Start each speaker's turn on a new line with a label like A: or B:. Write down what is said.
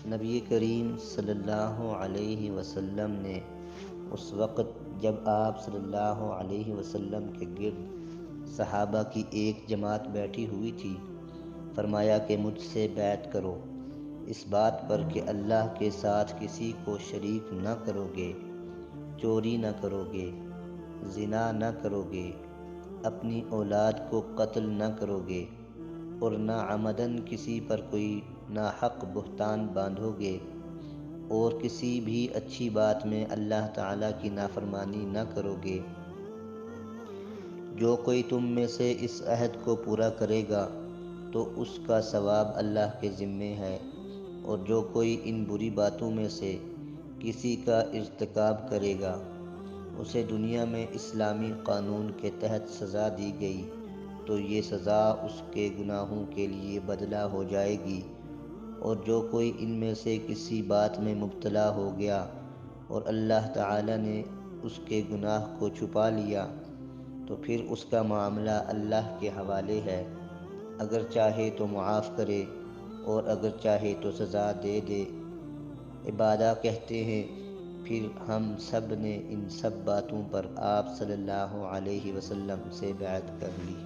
A: نبی کریم صلی اللہ علیہ وسلم نے اس وقت جب آپ صلی اللہ علیہ وسلم کے گرد صحابہ کی ایک جماعت بیٹھی ہوئی تھی، فرمایا کہ مجھ سے بیعت کرو، اس بات پر کہ اللہ کے ساتھ کسی کو شریک نہ کرو گے، چوری نہ کرو گے، زنا نہ کرو گے، اپنی اولاد کو قتل نہ کرو گے، اور نہ عمدن کسی پر کوئی ناحق بہتان باندھو گے، اور کسی بھی اچھی بات میں اللہ تعالیٰ کی نافرمانی نہ کرو گے۔ جو کوئی تم میں سے اس عہد کو پورا کرے گا تو اس کا ثواب اللہ کے ذمے ہے، اور جو کوئی ان بری باتوں میں سے کسی کا ارتکاب کرے گا، اسے دنیا میں اسلامی قانون کے تحت سزا دی گئی تو یہ سزا اس کے گناہوں کے لیے بدلہ ہو جائے گی، اور جو کوئی ان میں سے کسی بات میں مبتلا ہو گیا اور اللہ تعالی نے اس کے گناہ کو چھپا لیا تو پھر اس کا معاملہ اللہ کے حوالے ہے، اگر چاہے تو معاف کرے اور اگر چاہے تو سزا دے دے۔ عبادہ کہتے ہیں، پھر ہم سب نے ان سب باتوں پر آپ صلی اللہ علیہ وسلم سے بیعت کر لی۔